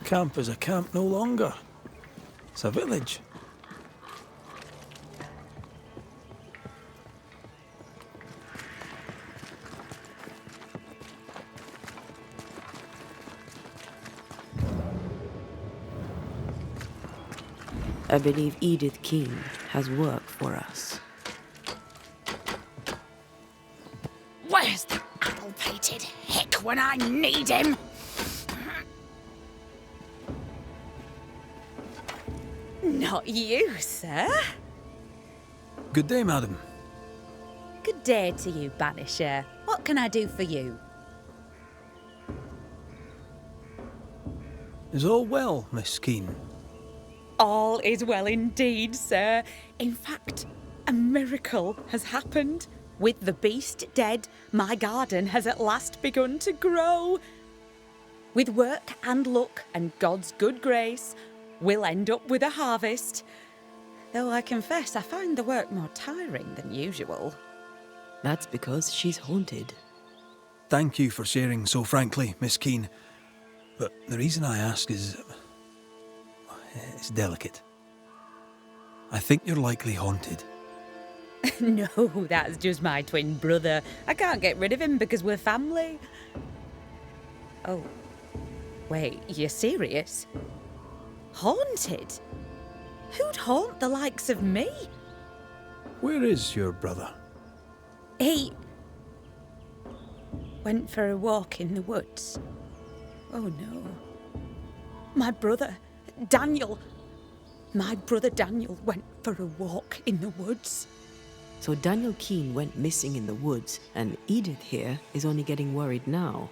Camp is a camp no longer. It's a village. I believe Edith King has work for us. Where's the addle-pated hick when I need him? Not you, sir. Good day, madam. Good day to you, Banisher. What can I do for you? Is all well, Miss Keene? All is well indeed, sir. In fact, a miracle has happened. With the beast dead, my garden has at last begun to grow. With work and luck and God's good grace, we'll end up with a harvest. Though I confess I find the work more tiring than usual. That's because she's haunted. Thank you for sharing so frankly, Miss Keene. But the reason I ask is... it's delicate. I think you're likely haunted. No, that's just my twin brother. I can't get rid of him because we're family. Oh, wait, you're serious? Haunted? Who'd haunt the likes of me? Where is your brother? He went for a walk in the woods. Oh no. My brother, Daniel. My brother Daniel went for a walk in the woods. So Daniel Keene went missing in the woods, and Edith here is only getting worried now.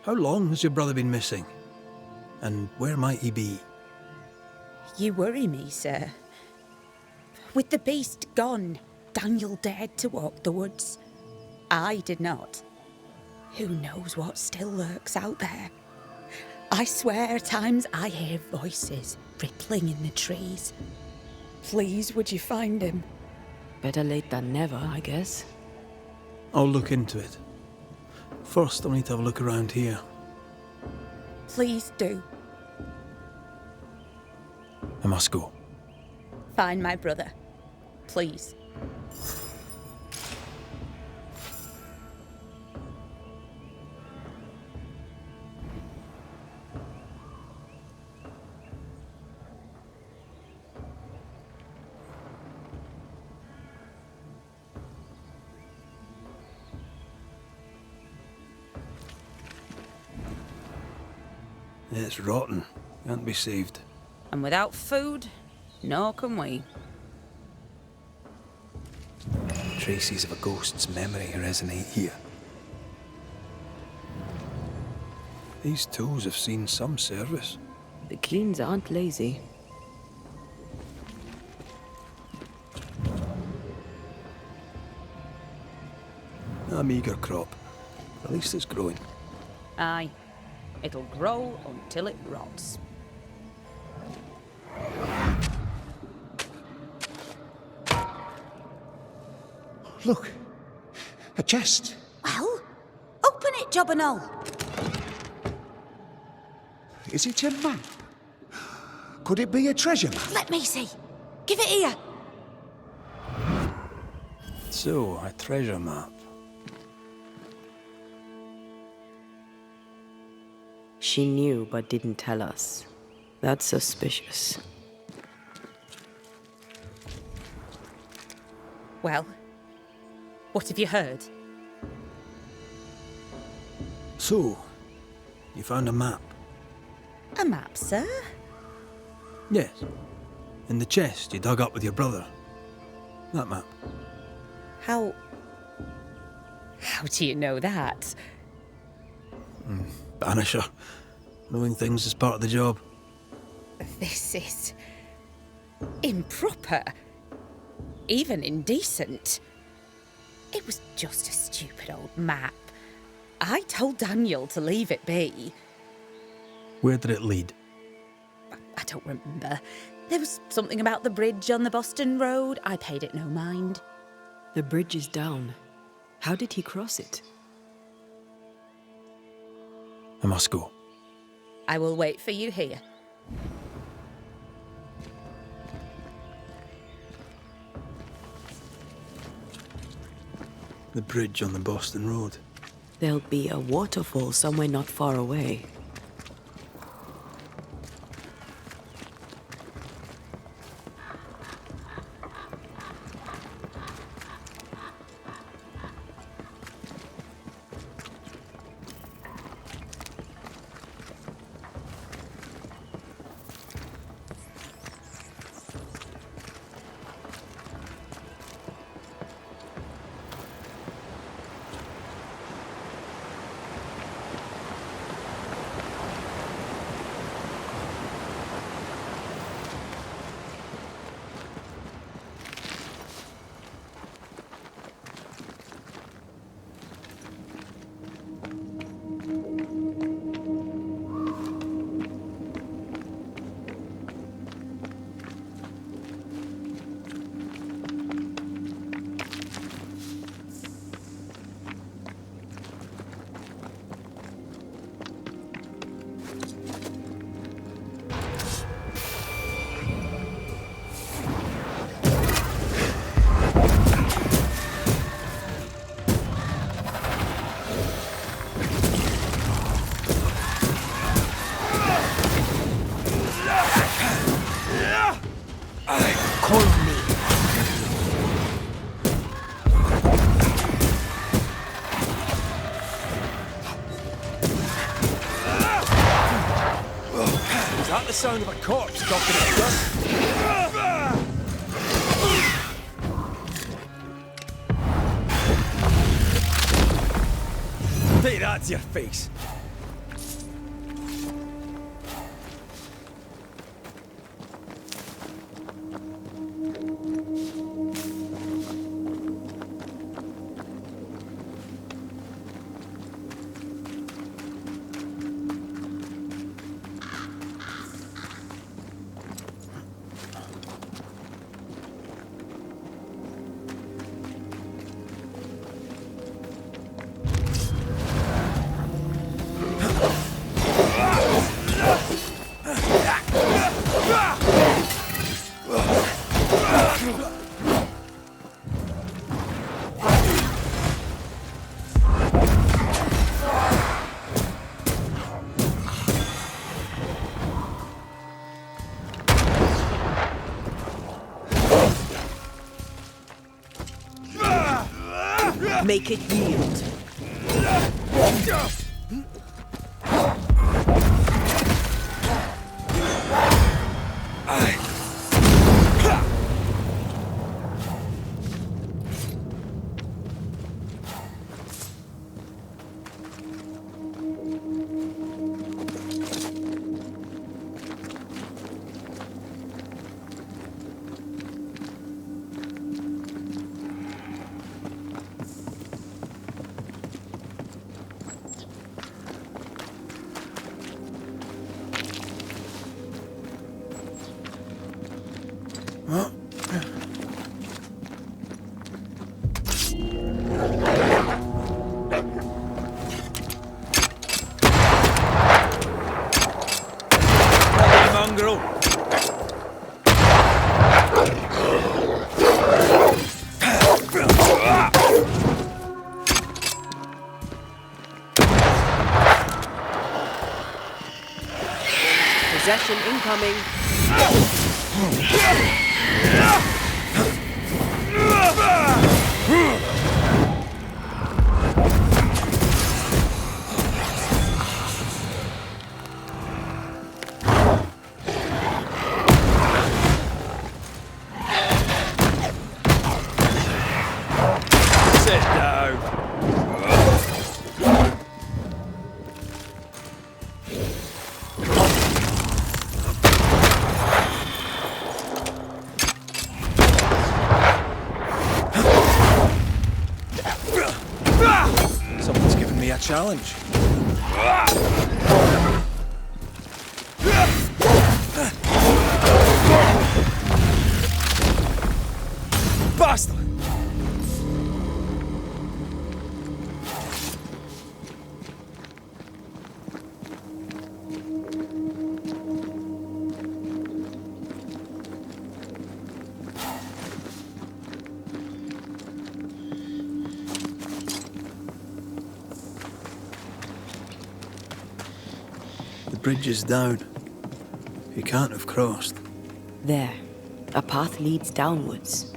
How long has your brother been missing? And where might he be? You worry me, sir. With the beast gone, Daniel dared to walk the woods. I did not. Who knows what still lurks out there? I swear at times I hear voices rippling in the trees. Please, would you find him? Better late than never, I guess. I'll look into it. First, I'll need to have a look around here. Please do. I must go. Find my brother. Please. It's rotten. Can't be saved. And without food, nor can we. Traces of a ghost's memory resonate here. These tools have seen some service. The Keens aren't lazy. A meagre crop. At least it's growing. Aye. It'll grow until it rots. Look, a chest. Well, open it, Job and all. Is it a map? Could it be a treasure map? Let me see. Give it here. So, a treasure map. She knew but didn't tell us. That's suspicious. Well, what have you heard? So, you found a map? A map, sir? Yes. In the chest you dug up with your brother. That map. How do you know that? Banisher. Knowing things is part of the job. This is improper. Even indecent. It was just a stupid old map. I told Daniel to leave it be. Where did it lead? I don't remember. There was something about the bridge on the Boston Road. I paid it no mind. The bridge is down. How did he cross it? I must go. I will wait for you here. The bridge on the Boston Road. There'll be a waterfall somewhere not far away. Is that the sound of a corpse talking at us? Take that to your face. Make it yield. Mongrel. Possession incoming. Sit down. Someone's given me a challenge. Bastard! bridge is down. He can't have crossed. There. A path leads downwards.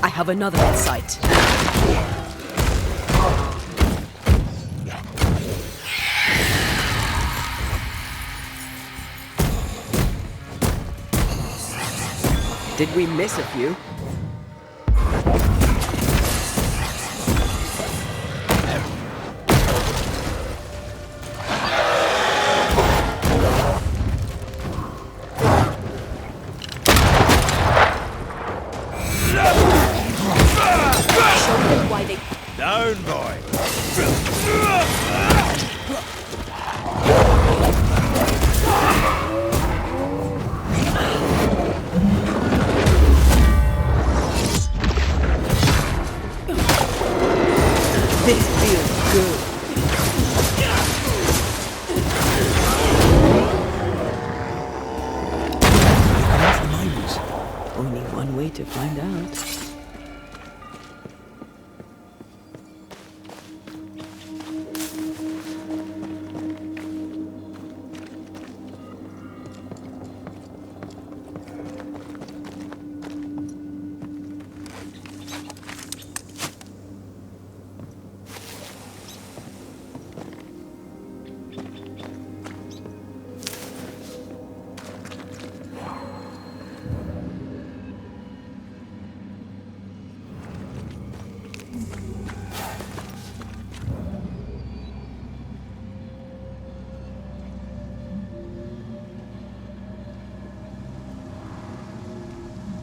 I have another in sight. Did we miss a few? Down, boy! This feels good. Only one way to find out.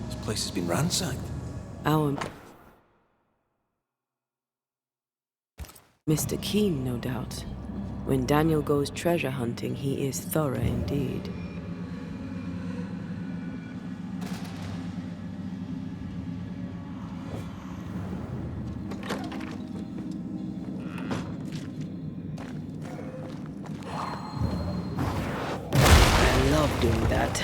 This place has been ransacked. Our Mr. Keen, no doubt. When Daniel goes treasure hunting, he is thorough indeed. I love doing that.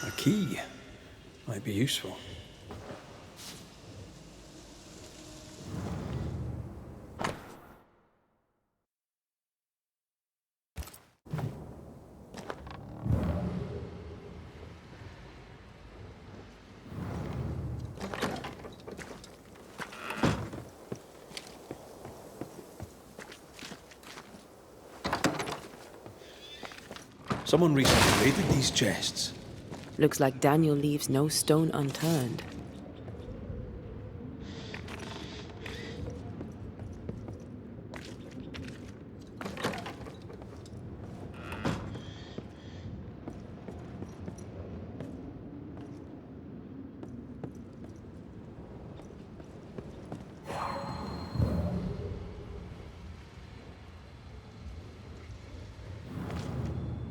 A key might be useful. Someone recently raided these chests. Looks like Daniel leaves no stone unturned.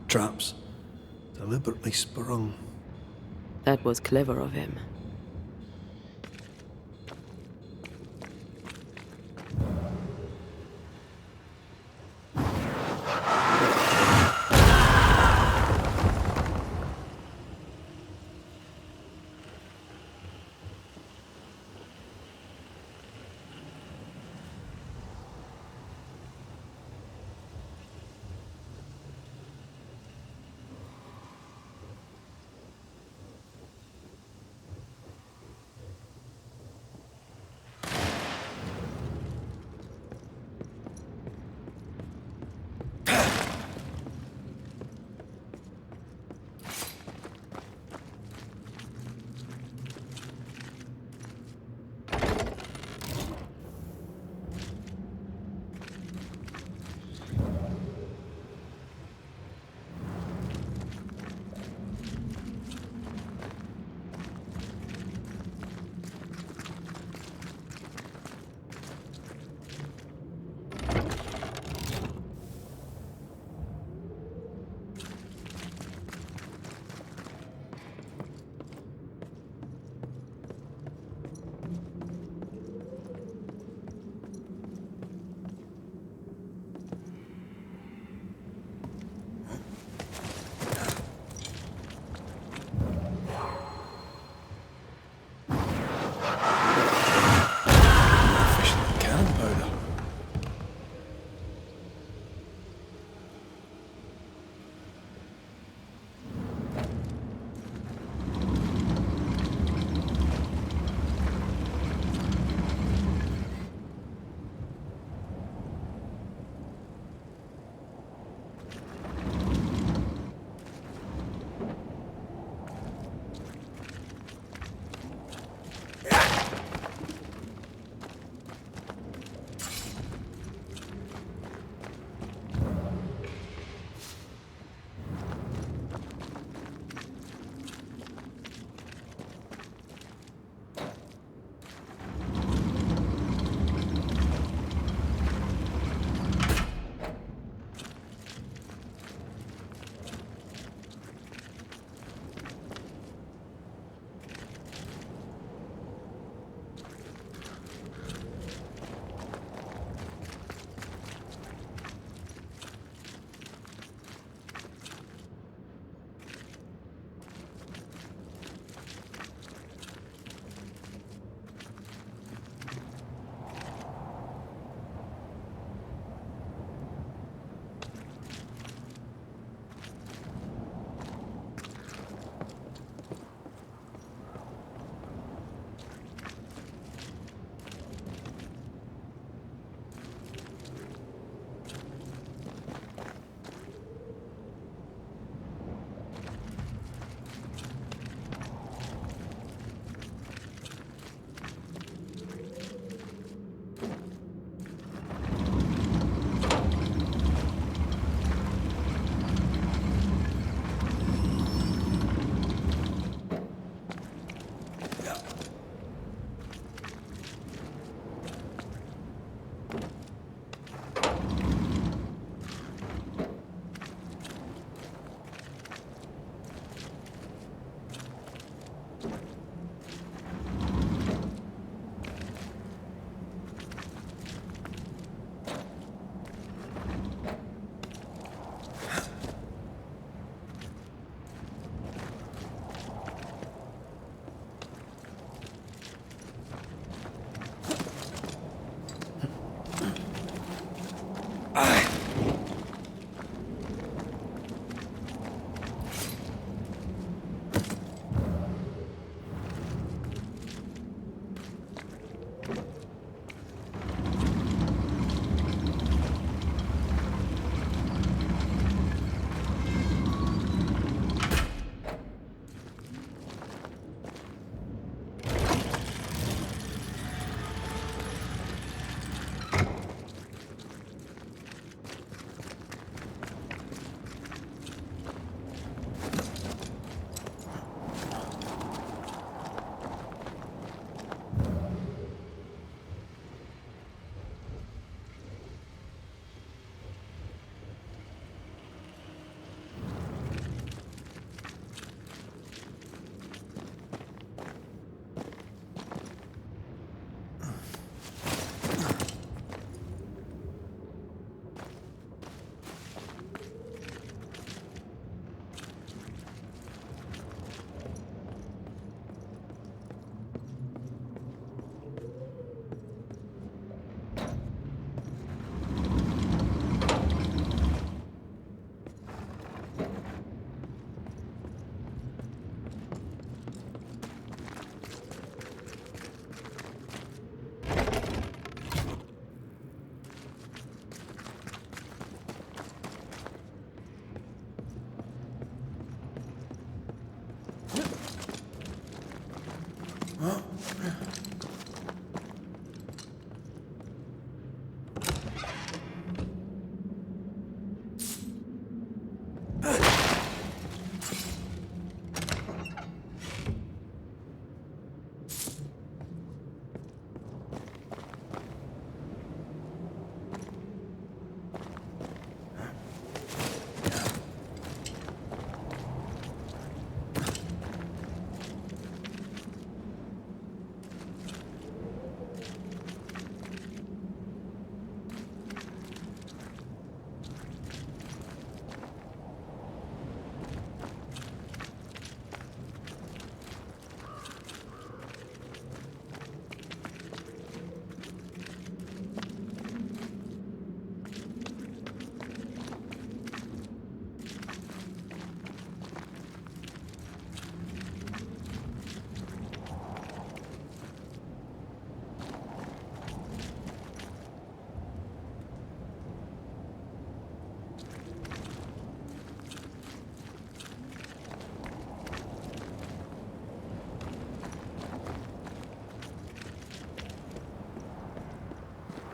Traps. Deliberately sprung. That was clever of him.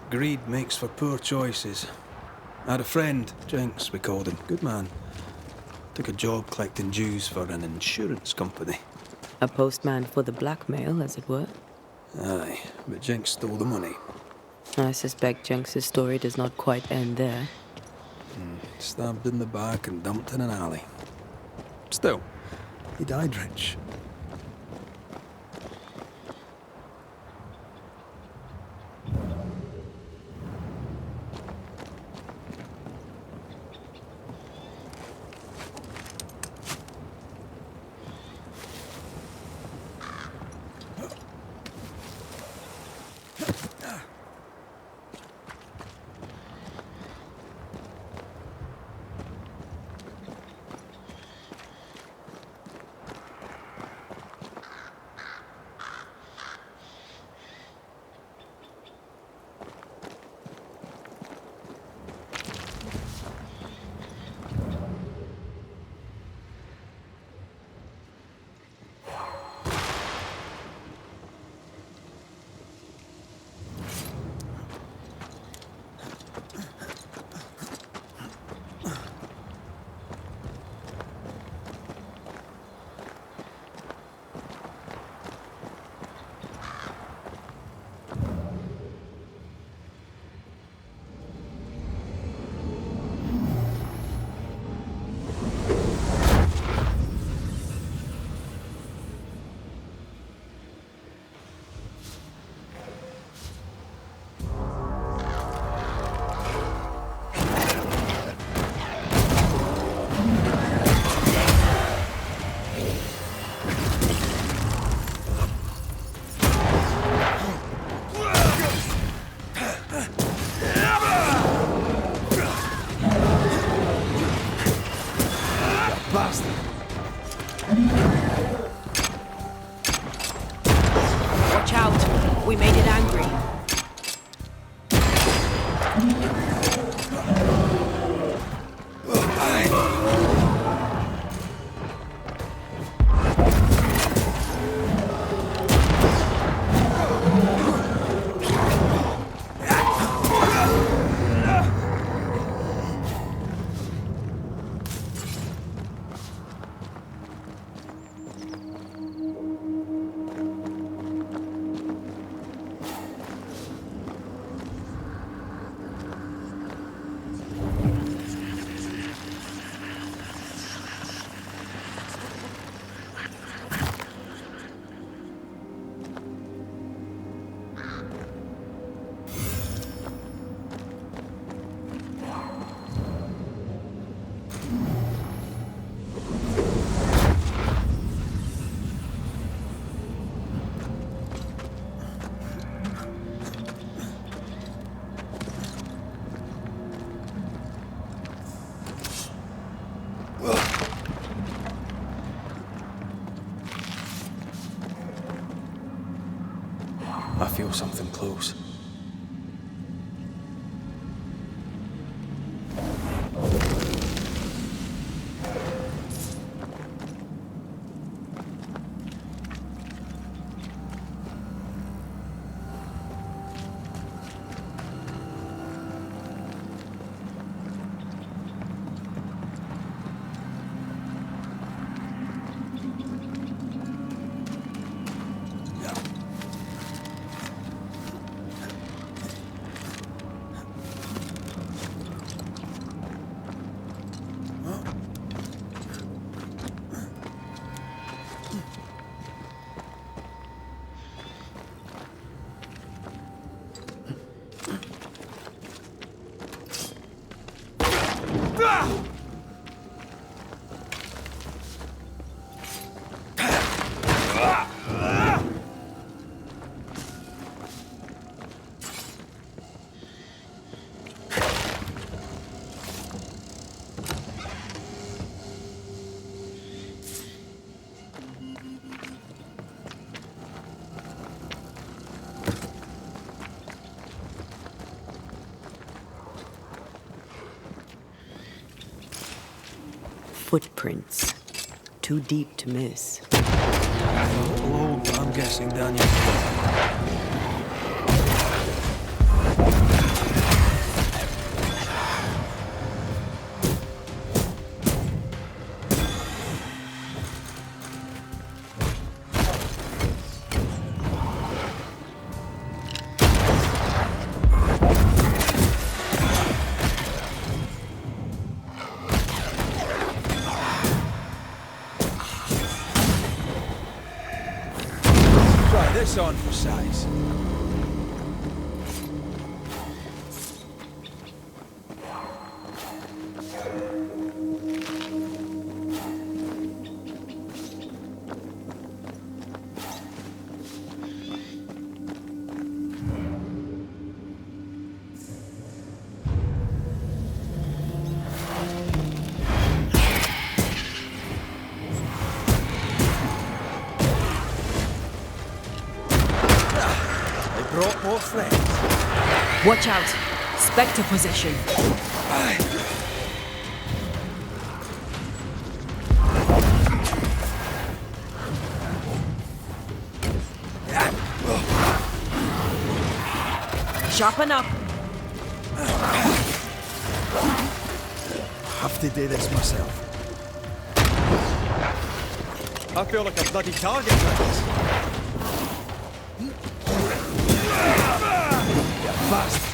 Greed makes for poor choices. I had a friend, Jinx, we called him. Good man. Took a job collecting dues for an insurance company. A postman for the blackmail, as it were. Aye, but Jinx stole the money. I suspect Jenks' story does not quite end there. Stabbed in the back and dumped in an alley. Still, he died rich. Watch out! We made it angry. I feel something close. Footprints. Too deep to miss. I'm guessing, Daniel. this on for size. Brought more friends. Watch out! Spectre possession. Sharpen up. Have to do this myself. I feel like a bloody target for this. Fast.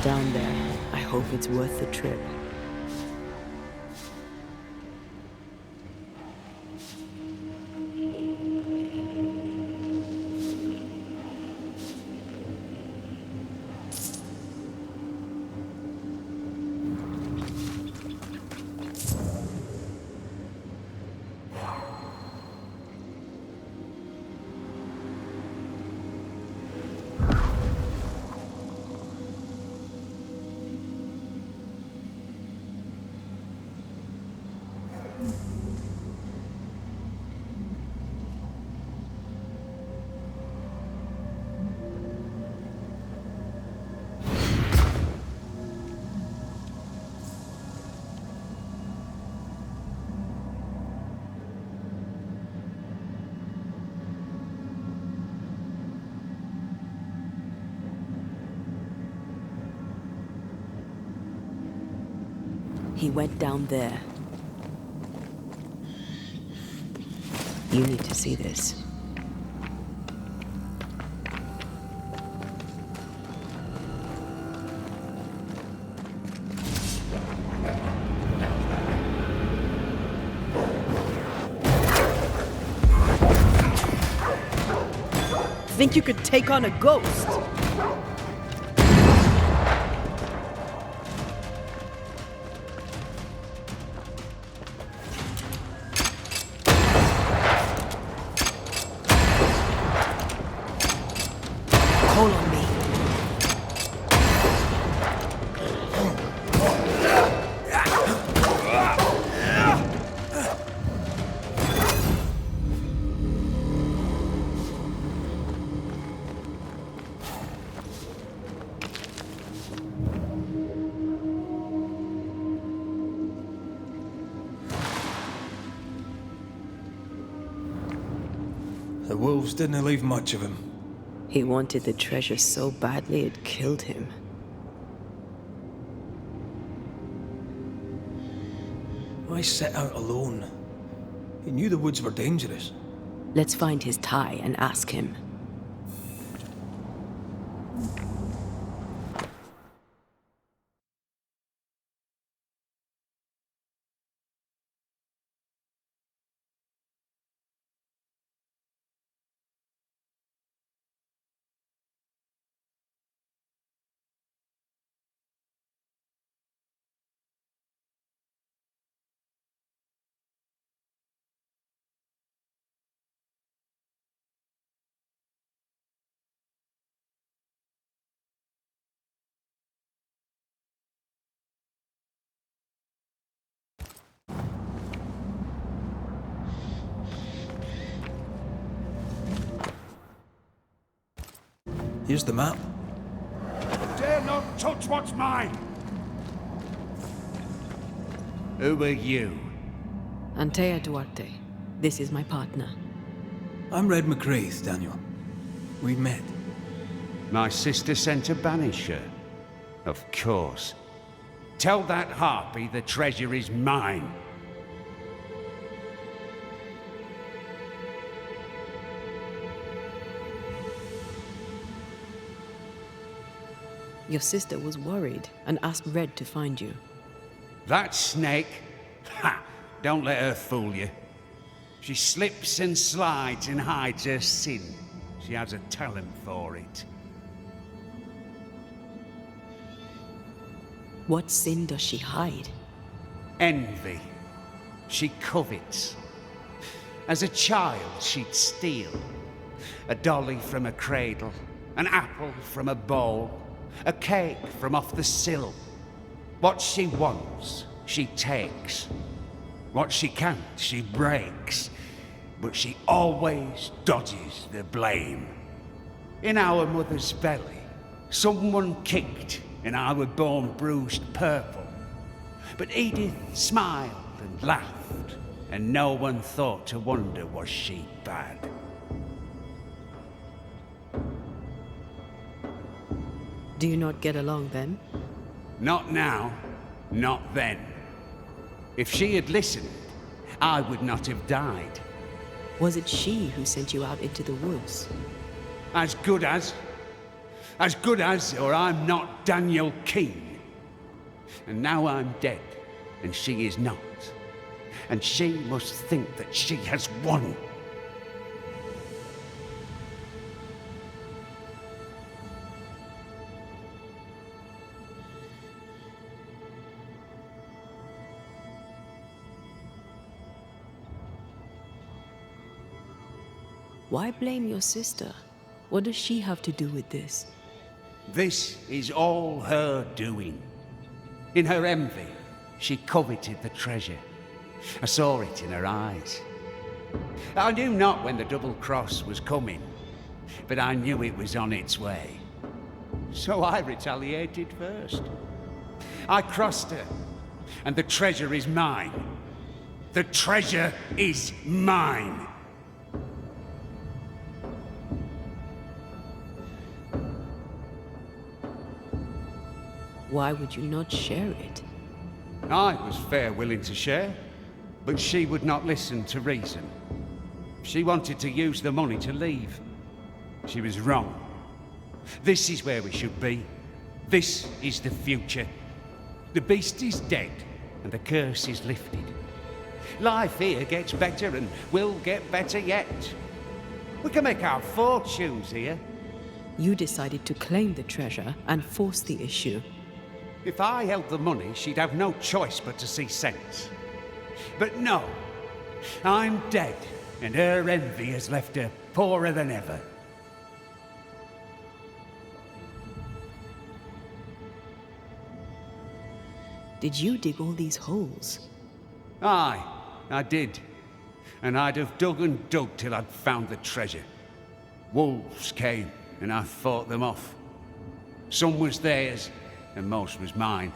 Down there. I hope it's worth the trip. He went down there. You need to see this. Think you could take on a ghost? Hold on me. The wolves didn't leave much of him. He wanted the treasure so badly it killed him. Why set out alone? He knew the woods were dangerous. Let's find his tie and ask him. Here's the map. Dare not touch what's mine! Who are you? Antea Duarte. This is my partner. I'm Red McRaith, Daniel. we met. My sister sent a banisher. Of course. Tell that harpy the treasure is mine. Your sister was worried and asked Red to find you. That snake? Ha! Don't let her fool you. She slips and slides and hides her sin. She has a talent for it. What sin does she hide? Envy. She covets. As a child, she'd steal. A dolly from a cradle, an apple from a bowl, a cake from off the sill. What she wants, she takes. What she can't, she breaks. But she always dodges the blame. In our mother's belly, someone kicked, and I were born bruised purple. But Edith smiled and laughed, and no one thought to wonder was she bad. Do you not get along then? Not now, not then. If she had listened, I would not have died. Was it she who sent you out into the woods? As good as, or I'm not Daniel King. And now I'm dead, and she is not. And she must think that she has won. Why blame your sister? What does she have to do with this? This is all her doing. In her envy, she coveted the treasure. I saw it in her eyes. I knew not when the double cross was coming, but I knew it was on its way. So I retaliated first. I crossed her, and the treasure is mine. The treasure is mine. Why would you not share it? I was fair willing to share, but she would not listen to reason. She wanted to use the money to leave. She was wrong. This is where we should be. This is the future. The beast is dead, and the curse is lifted. Life here gets better and will get better yet. We can make our fortunes here. You decided to claim the treasure and force the issue. If I held the money, she'd have no choice but to see sense. But no, I'm dead, and her envy has left her poorer than ever. Did you dig all these holes? Aye, I did. And I'd have dug and dug till I'd found the treasure. Wolves came, and I fought them off. Some was theirs, and most was mine.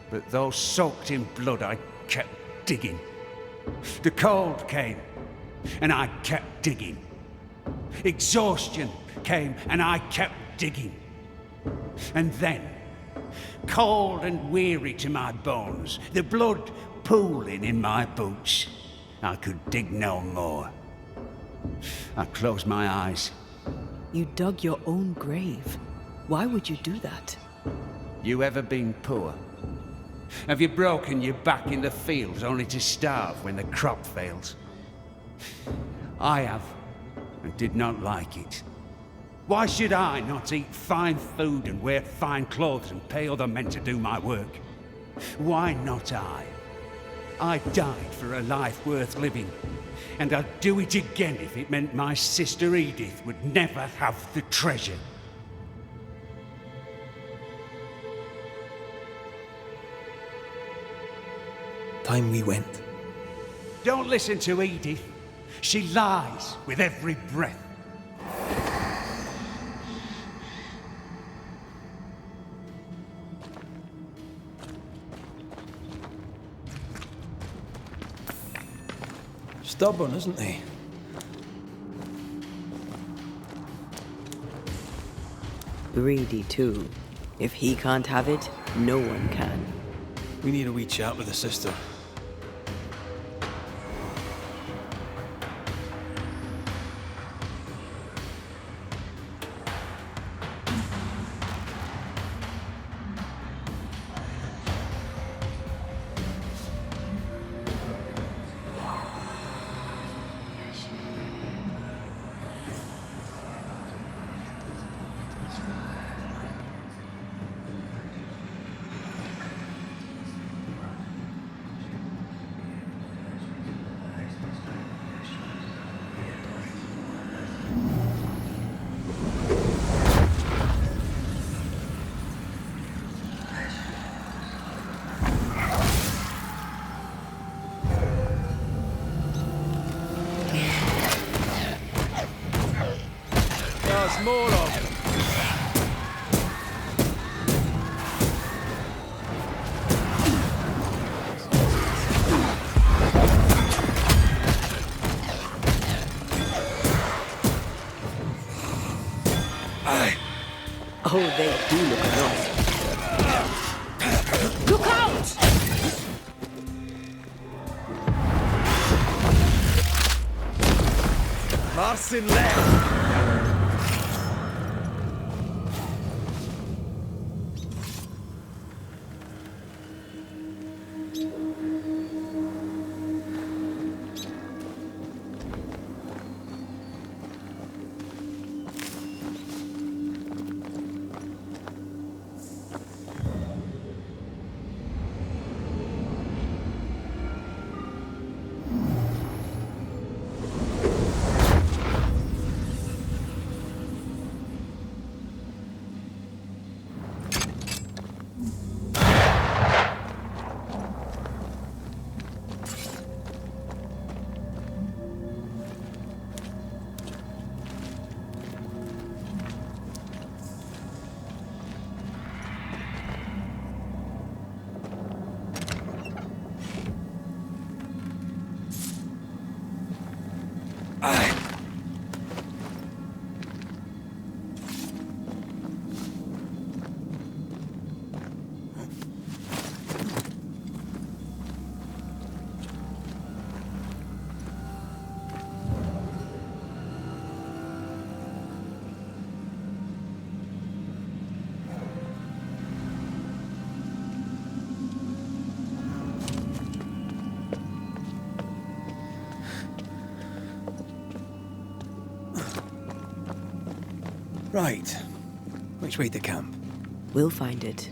But those soaked in blood, I kept digging. The cold came, and I kept digging. Exhaustion came, and I kept digging. And then, cold and weary to my bones, the blood pooling in my boots, I could dig no more. I closed my eyes. You dug your own grave. Why would you do that? You ever been poor? Have you broken your back in the fields only to starve when the crop fails? I have, and did not like it. Why should I not eat fine food and wear fine clothes and pay other men to do my work? Why not I? I died for a life worth living, and I'd do it again if it meant my sister Edith would never have the treasure. Time we went. Don't listen to Edith. She lies with every breath. Stubborn, isn't he? Greedy too. If he can't have it, no one can. We need a wee chat with the sister. There's more of them. Oh, they do look annoying. Look out! Marcin left. Right. Which way to camp? We'll find it.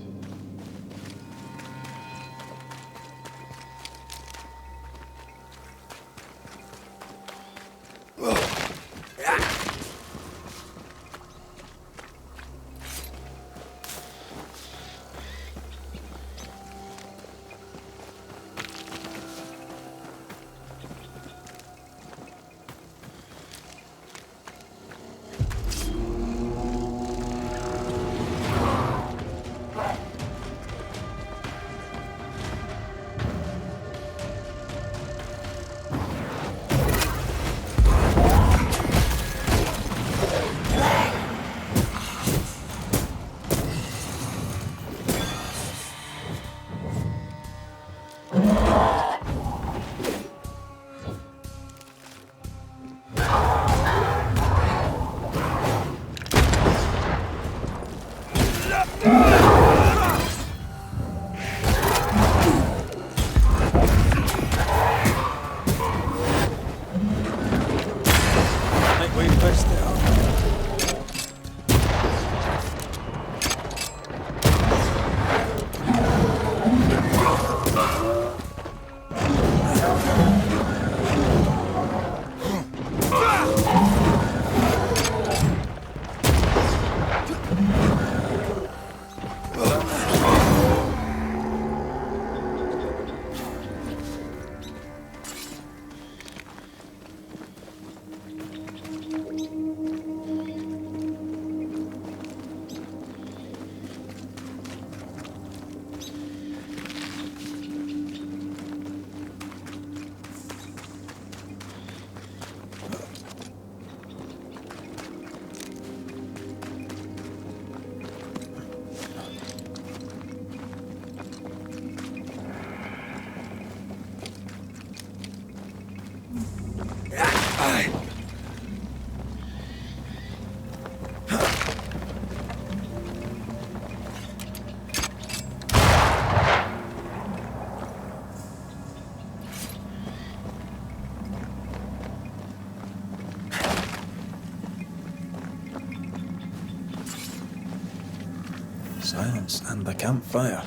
Silence and the campfire.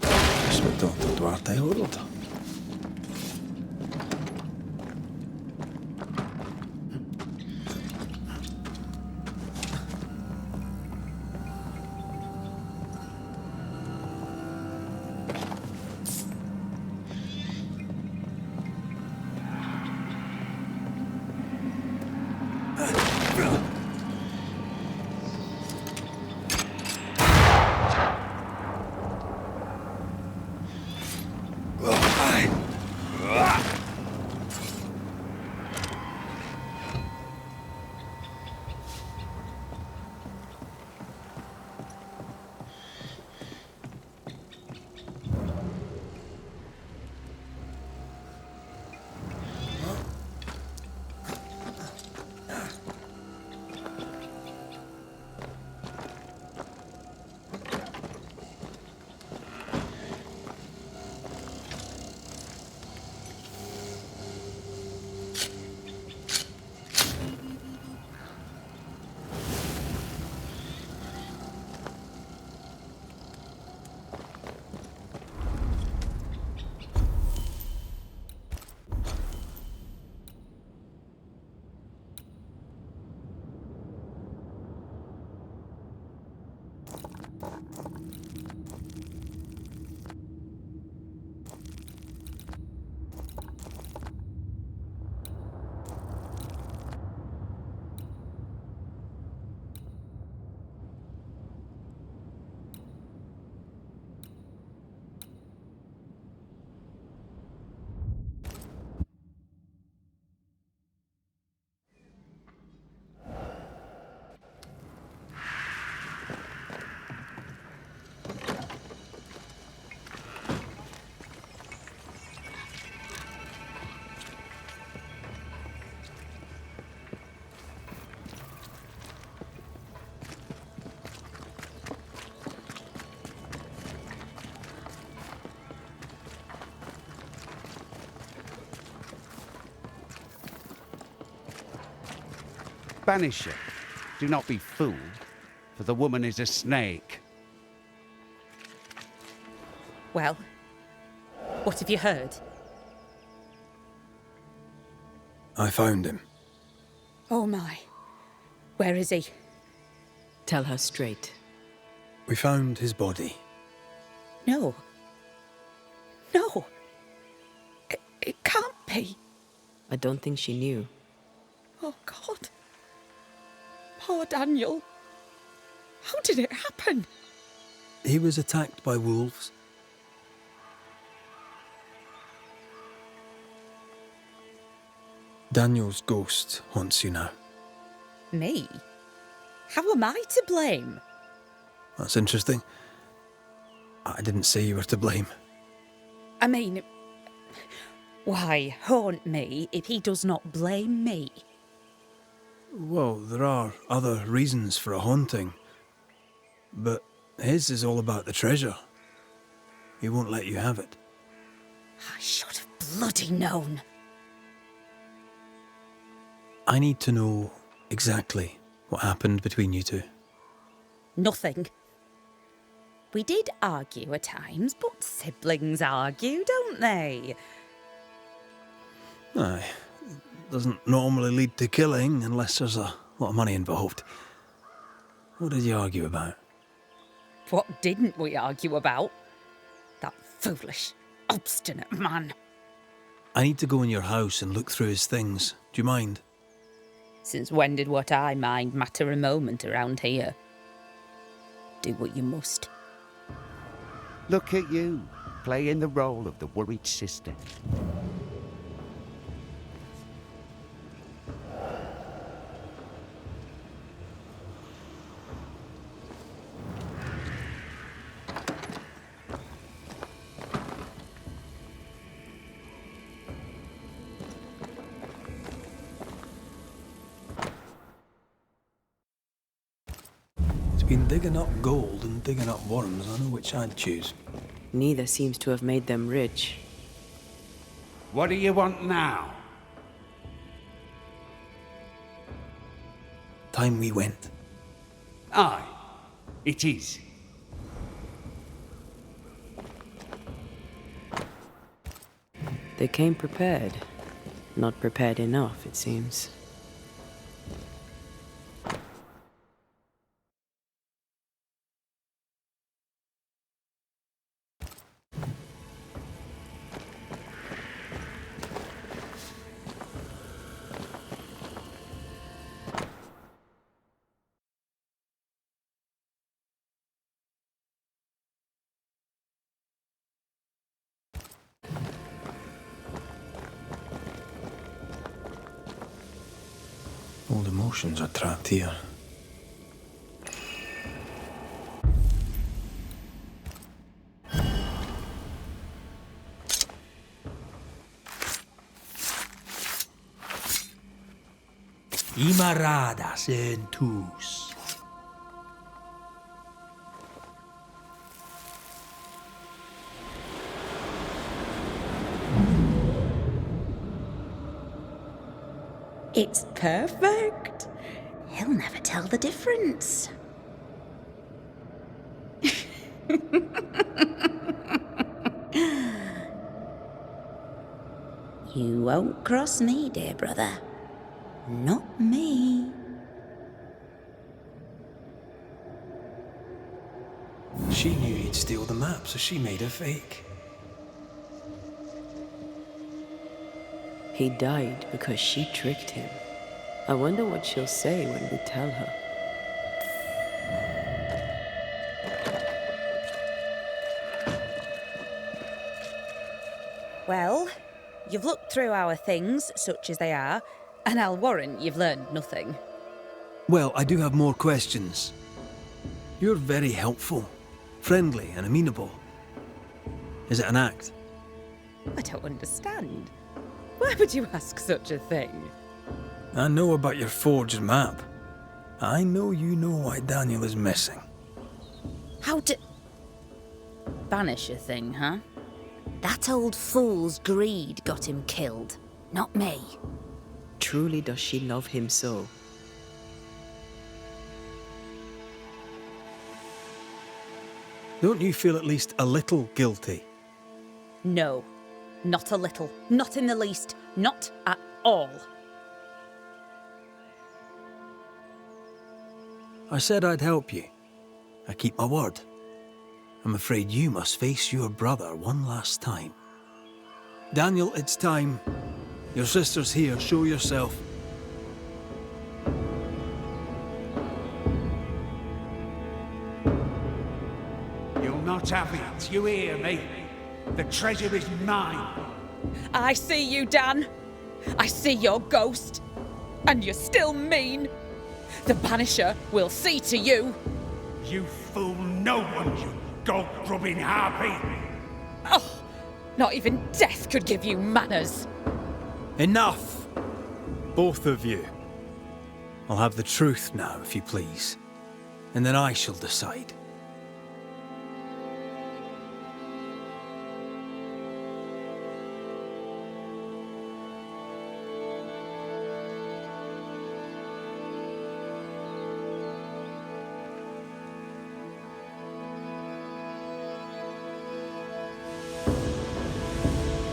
Just what Dr. Duarte ordered. Banisher, do not be fooled, for the woman is a snake. Well, what have you heard? I found him. Oh my. Where is he? Tell her straight. We found his body. No. No. It can't be. I don't think she knew. Oh, God. Poor Daniel. How did it happen? He was attacked by wolves. Daniel's ghost haunts you now. Me? How am I to blame? That's interesting. I didn't say you were to blame. I mean, why haunt me if he does not blame me? Well, there are other reasons for a haunting. But his is all about the treasure. He won't let you have it. I should have bloody known. I need to know exactly what happened between you two. Nothing. We did argue at times, but siblings argue, don't they? Aye. Doesn't normally lead to killing unless there's a lot of money involved. What did you argue about? What didn't we argue about? That foolish, obstinate man. I need to go in your house and look through his things. Do you mind? Since when did what I mind matter a moment around here? Do what you must. Look at you, playing the role of the worried sister. Been digging up gold and digging up worms. I know which I'd choose. Neither seems to have made them rich. What do you want now? Time we went. Aye, it is. They came prepared. Not prepared enough, it seems. Old emotions are trapped here. Imaradas en tus. It's perfect. He'll never tell the difference. You won't cross me, dear brother. Not me. She knew he'd steal the map, so she made a fake. He died because she tricked him. I wonder what she'll say when we tell her. Well, you've looked through our things, such as they are, and I'll warrant you've learned nothing. Well, I do have more questions. You're very helpful, friendly and amenable. Is it an act? I don't understand. Why would you ask such a thing? I know about your forged map. I know you know why Daniel is missing. How do... Banisher thing, huh? That old fool's greed got him killed, not me. Truly does she love him so? Don't you feel at least a little guilty? No, not a little, not in the least, not at all. I said I'd help you. I keep my word. I'm afraid you must face your brother one last time. Daniel, it's time. Your sister's here. Show yourself. You'll not have it, you hear me? The treasure is mine. I see you, Dan. I see your ghost. And you're still mean. The Banisher will see to you. You fool no one, you gold-grubbing harpy! Oh, not even death could give you manners. Enough! Both of you. I'll have the truth now, if you please. And then I shall decide.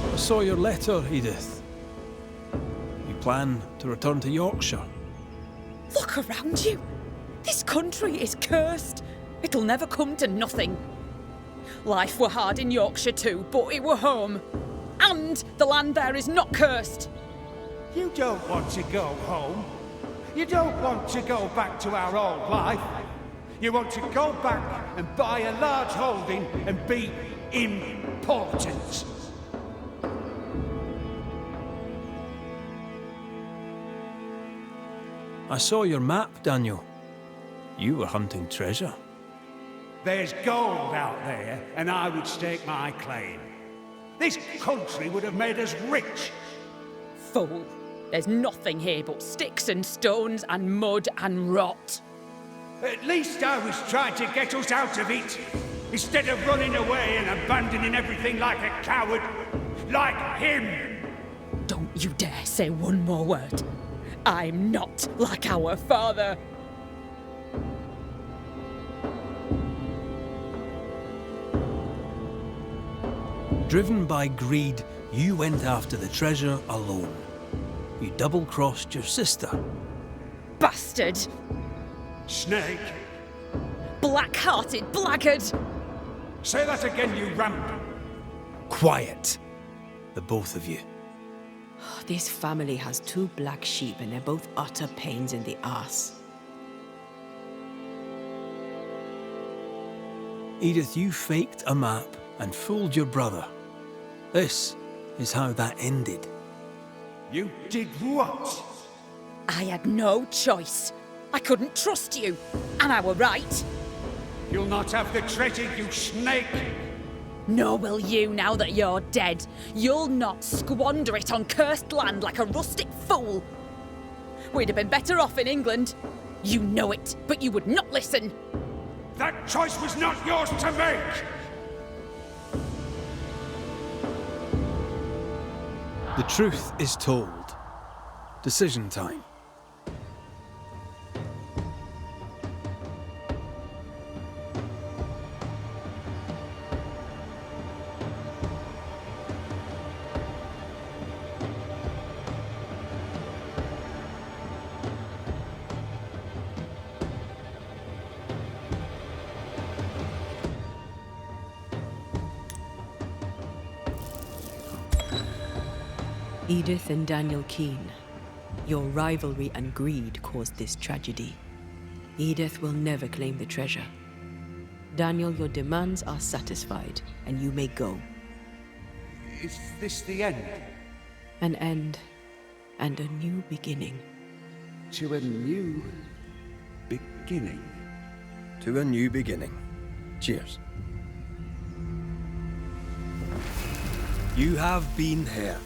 I saw your letter, Edith. You plan to return to Yorkshire? Look around you. This country is cursed. It'll never come to nothing. Life were hard in Yorkshire too, but it were home. And the land there is not cursed. You don't want to go home. You don't want to go back to our old life. You want to go back and buy a large holding and be important. I saw your map, Daniel. You were hunting treasure. There's gold out there, and I would stake my claim. This country would have made us rich. Fool. There's nothing here but sticks and stones and mud and rot. At least I was trying to get us out of it, instead of running away and abandoning everything like a coward, like him. Don't you dare say one more word. I'm not like our father. Driven by greed, You went after the treasure alone. You double-crossed your sister. Bastard! Snake! Black-hearted blackguard! Say that again, you ramp! Quiet, the both of you. This family has two black sheep and they're both utter pains in the arse. Edith, you faked a map and fooled your brother. This is how that ended. You did what? I had no choice. I couldn't trust you, and I were right. You'll not have the treasure, you snake! Nor will you now that you're dead. You'll not squander it on cursed land like a rustic fool. We'd have been better off in England. You know it, but you would not listen. That choice was not yours to make! The truth is told. Decision time. Edith and Daniel Keene, your rivalry and greed caused this tragedy. Edith will never claim the treasure. Daniel, your demands are satisfied, and you may go. Is this the end? An end, and a new beginning. To a new beginning? To a new beginning. Cheers. You have been here.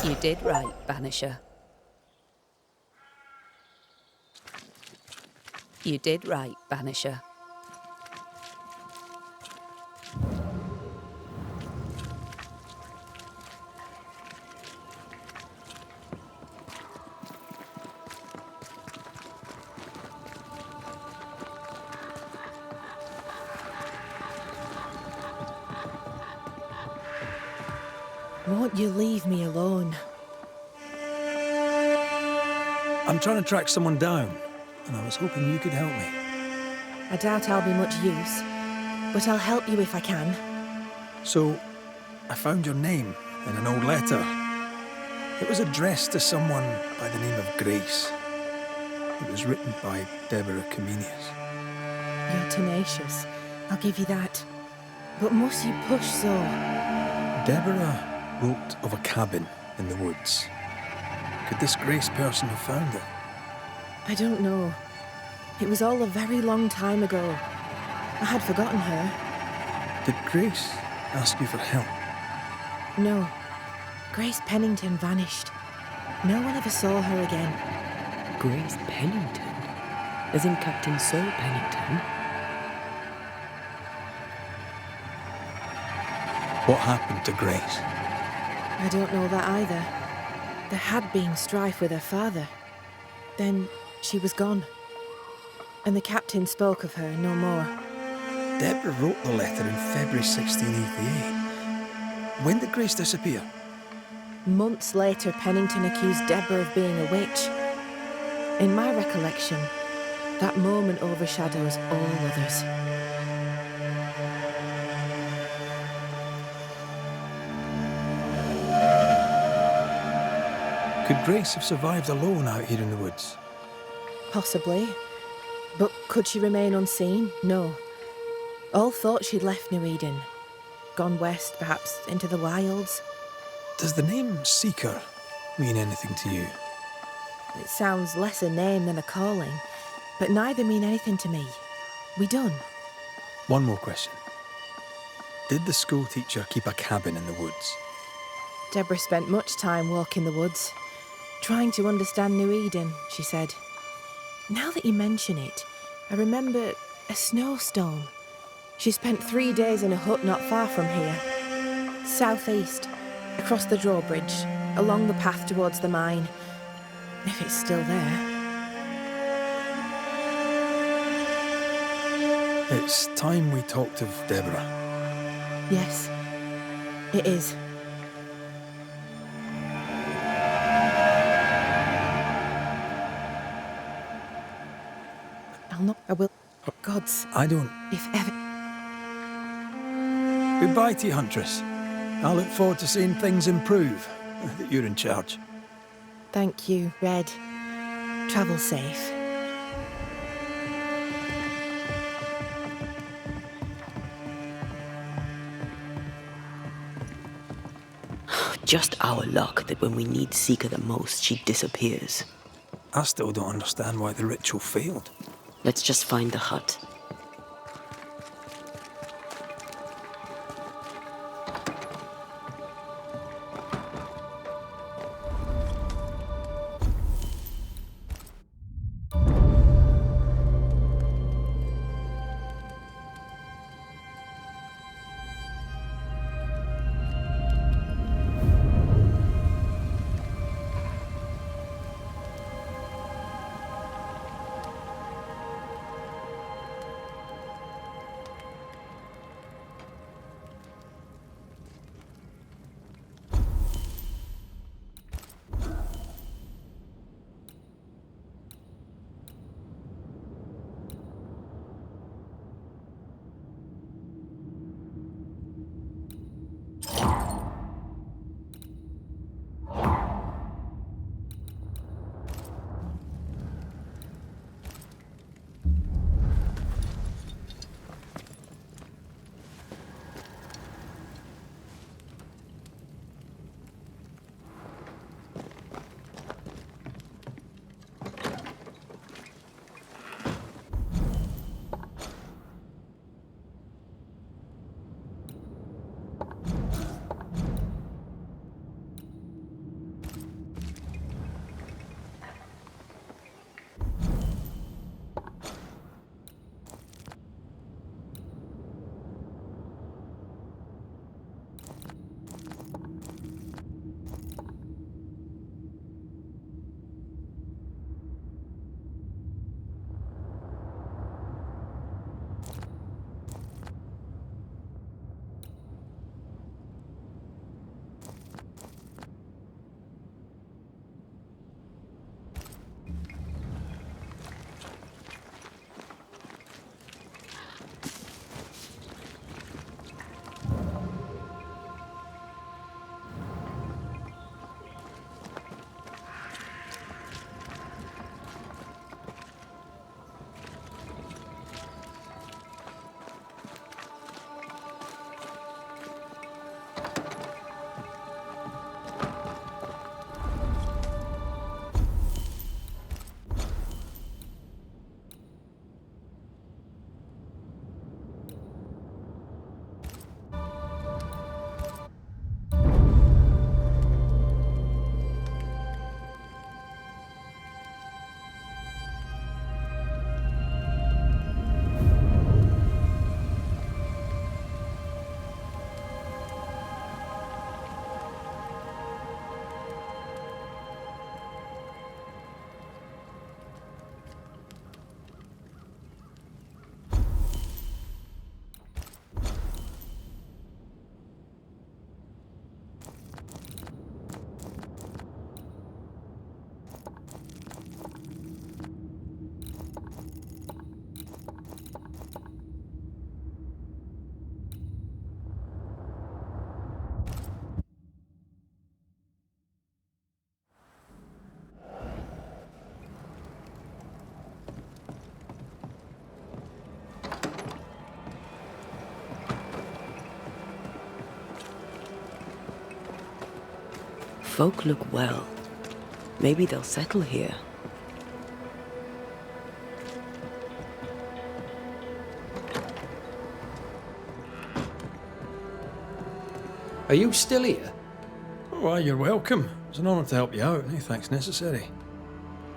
You did right, Banisher. You did right, Banisher. Won't you leave me alone? I'm trying to track someone down, and I was hoping you could help me. I doubt I'll be much use, but I'll help you if I can. So, I found your name in an old letter. It was addressed to someone by the name of Grace. It was written by Deborah Comenius. You're tenacious, I'll give you that. But must you push so? Deborah wrote of a cabin in the woods. Could this Grace person have found it? I don't know. It was all a very long time ago. I had forgotten her. Did Grace ask you for help? No. Grace Pennington vanished. No one ever saw her again. Grace Pennington? As in Captain Saul Pennington? What happened to Grace? I don't know that either. There had been strife with her father. Then she was gone. And the captain spoke of her no more. Deborah wrote the letter in February 1688. When did Grace disappear? Months later, Pennington accused Deborah of being a witch. In my recollection, that moment overshadows all others. Could Grace have survived alone out here in the woods? Possibly. But could she remain unseen? No. All thought she'd left New Eden. Gone west, perhaps into the wilds. Does the name Seeker mean anything to you? It sounds less a name than a calling, but neither mean anything to me. We done? One more question. Did the schoolteacher keep a cabin in the woods? Deborah spent much time walking the woods, trying to understand New Eden, she said. Now that you mention it, I remember a snowstorm. She spent 3 days in a hut not far from here. Southeast, across the drawbridge, along the path towards the mine. If it's still there. It's time we talked of Deborah. Yes, it is. I will. Gods. I don't. If ever. Goodbye to you, Huntress. I look forward to seeing things improve, now that you're in charge. Thank you, Red. Travel safe. Just our luck that when we need Seeker the most, she disappears. I still don't understand why the ritual failed. Let's just find the hut. Folk look well. Maybe they'll settle here. Are you still here? Why, you're welcome. It's an honour to help you out. No thanks necessary.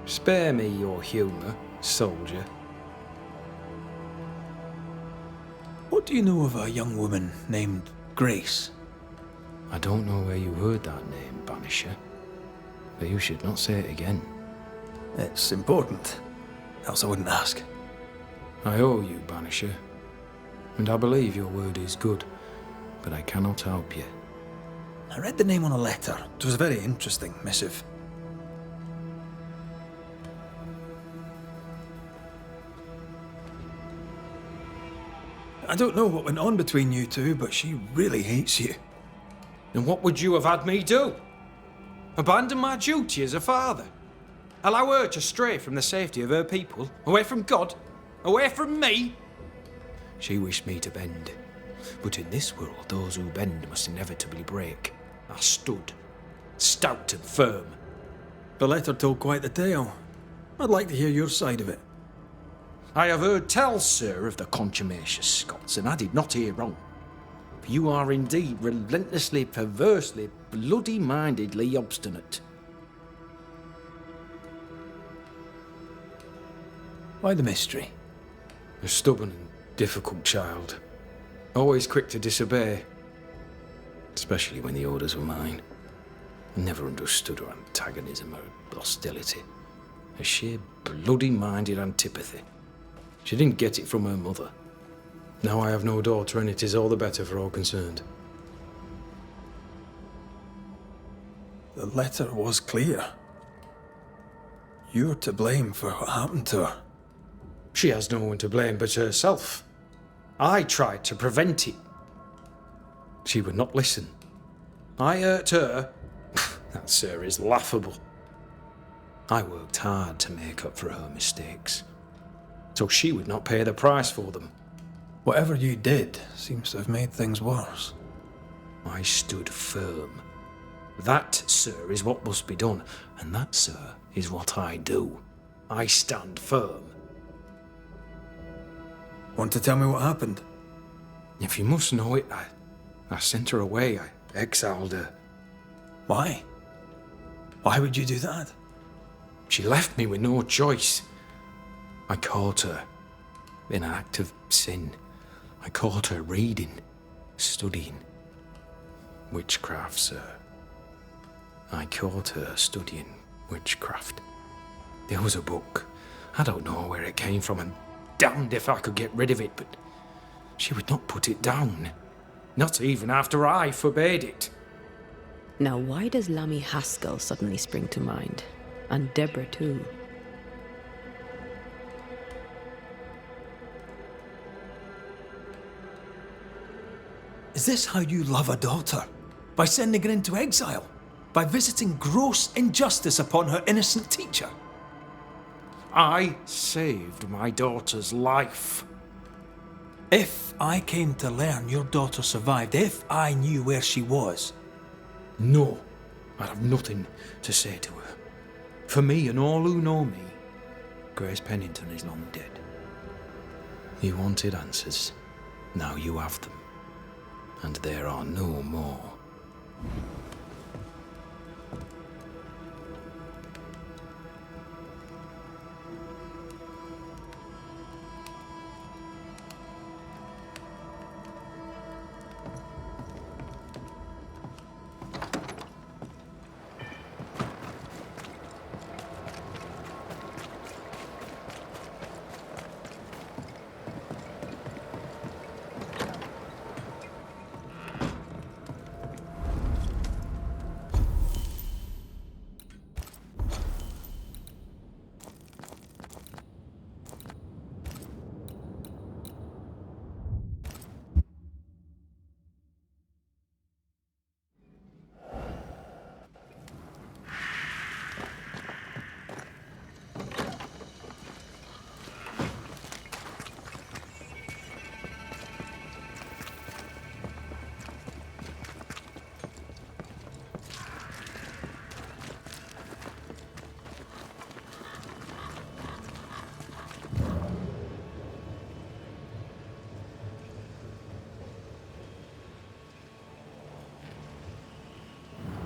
Spare me your humour, soldier. What do you know of a young woman named Grace? I don't know where you heard that name, Banisher, but you should not say it again. It's important, else I wouldn't ask. I owe you, Banisher, and I believe your word is good, but I cannot help you. I read the name on a letter. It was a very interesting missive. I don't know what went on between you two, but she really hates you. And what would you have had me do? Abandon my duty as a father? Allow her to stray from the safety of her people? Away from God? Away from me? She wished me to bend. But in this world, those who bend must inevitably break. I stood, stout and firm. The letter told quite the tale. I'd like to hear your side of it. I have heard tell, sir, of the contumacious Scots, and I did not hear wrong. For you are indeed relentlessly, perversely, bloody-mindedly obstinate. Why the mystery? A stubborn and difficult child. Always quick to disobey. Especially when the orders were mine. I never understood her antagonism or hostility. A sheer bloody-minded antipathy. She didn't get it from her mother. Now I have no daughter, and it is all the better for all concerned. The letter was clear. You're to blame for what happened to her. She has no one to blame but herself. I tried to prevent it. She would not listen. I hurt her. That, sir, is laughable. I worked hard to make up for her mistakes, so she would not pay the price for them. Whatever you did seems to have made things worse. I stood firm. That, sir, is what must be done, and that, sir, is what I do. I stand firm. Want to tell me what happened? If you must know it, I sent her away. I exiled her. Why? Why would you do that? She left me with no choice. I caught her in an act of sin. I caught her reading, studying. Witchcraft, sir. I caught her studying witchcraft. There was a book. I don't know where it came from, and damned if I could get rid of it, but she would not put it down. Not even after I forbade it. Now, why does Lammy Haskell suddenly spring to mind? And Deborah, too. Is this how you love a daughter? By sending her into exile? By visiting gross injustice upon her innocent teacher? I saved my daughter's life. If I came to learn your daughter survived, if I knew where she was... No, I'd have nothing to say to her. For me and all who know me, Grace Pennington is long dead. You wanted answers. Now you have them. And there are no more.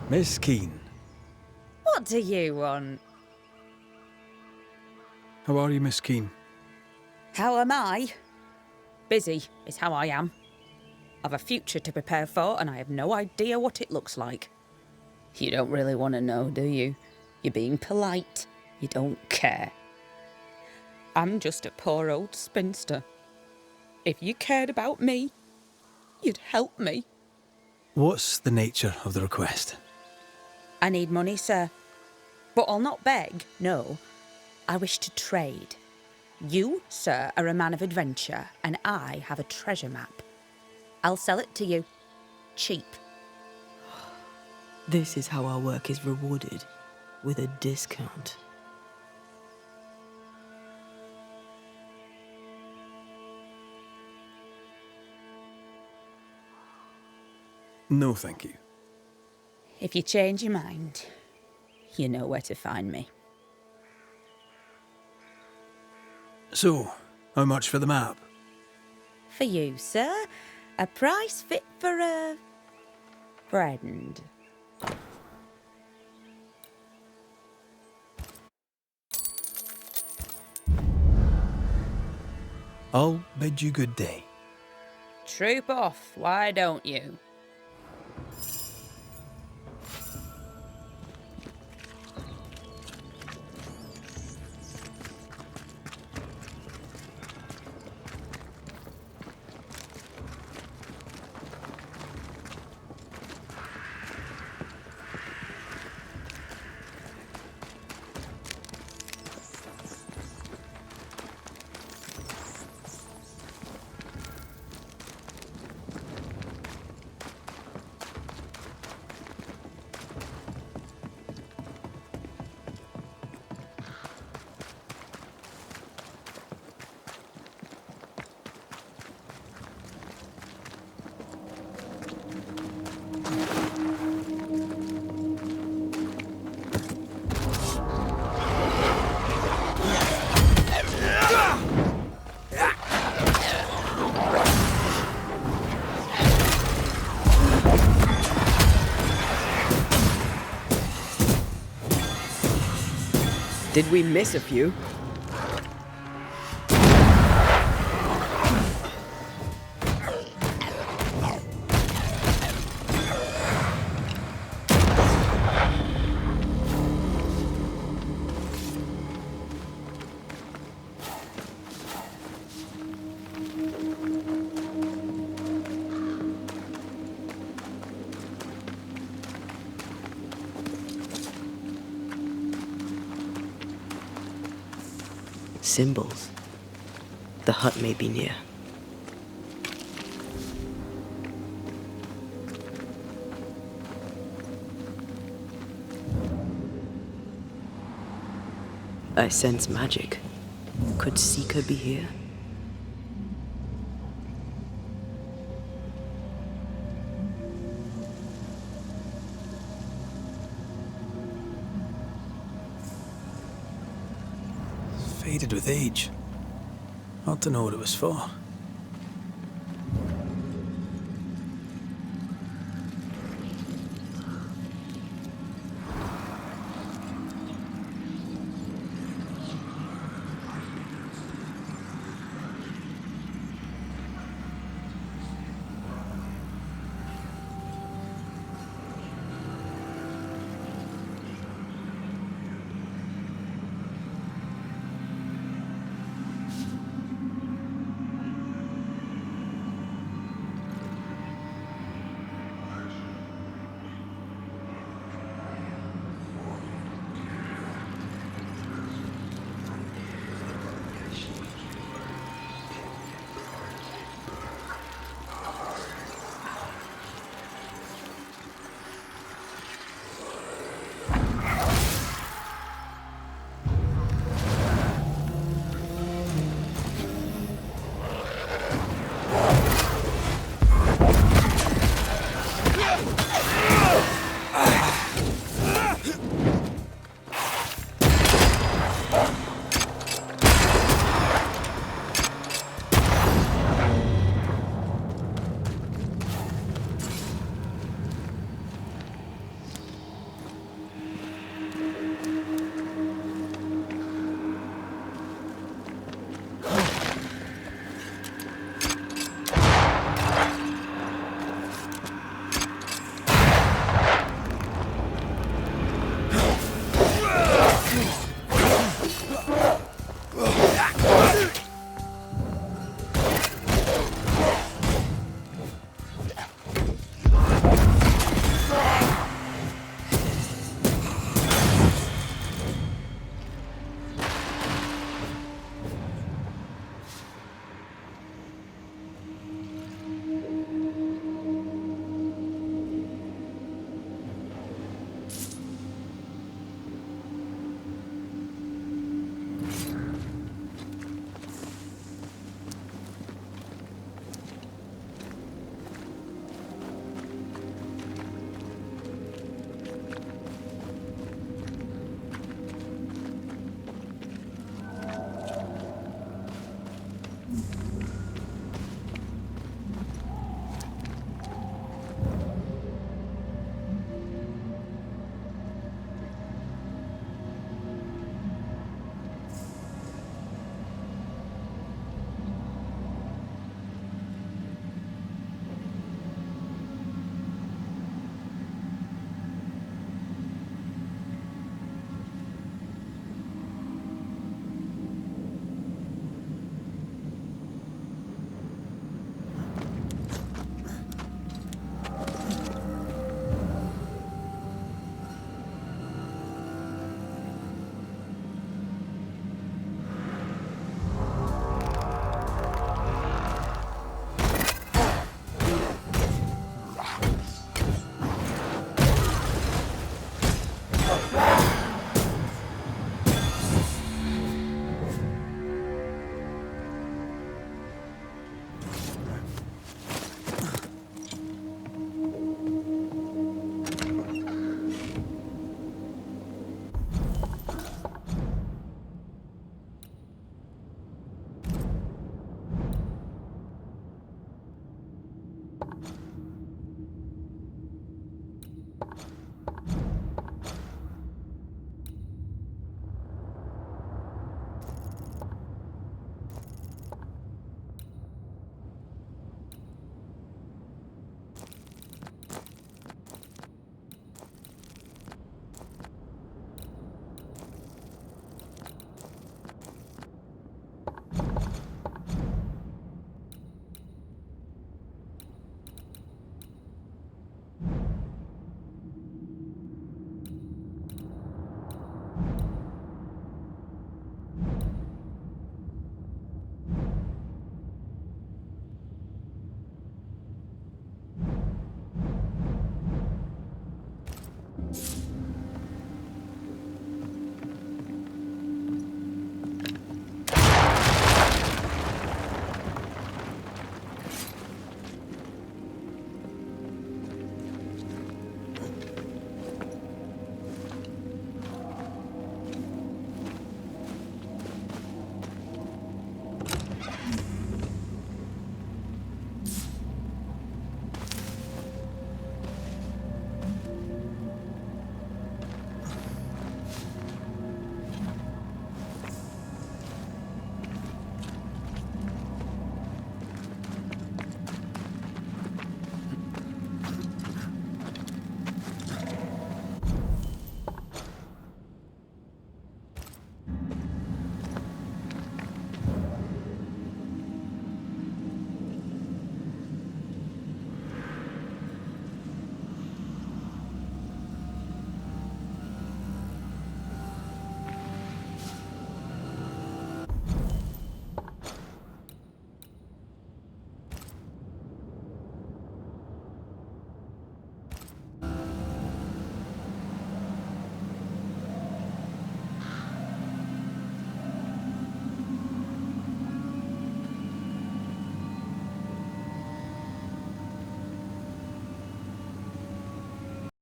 Miss Keene, What do you want? how are you, Miss Keene? How am I? Busy is how I am. I've a future to prepare for, and I have no idea what it looks like. You don't really want to know, do you? You're being polite. You don't care. I'm just a poor old spinster. If you cared about me, you'd help me. What's the nature of the request? I need money, sir. But I'll not beg, no. I wish to trade. You, sir, are a man of adventure, and I have a treasure map. I'll sell it to you. Cheap. This is how our work is rewarded, with a discount. No, thank you. If you change your mind, you know where to find me. So, how much for the map? For you, sir, a price fit for a friend. I'll bid you good day. Troop off, why don't you? Did we miss a few? Symbols. The hut may be near. I sense magic. Could Seeker be here? Faded with age. Hard to know what it was for.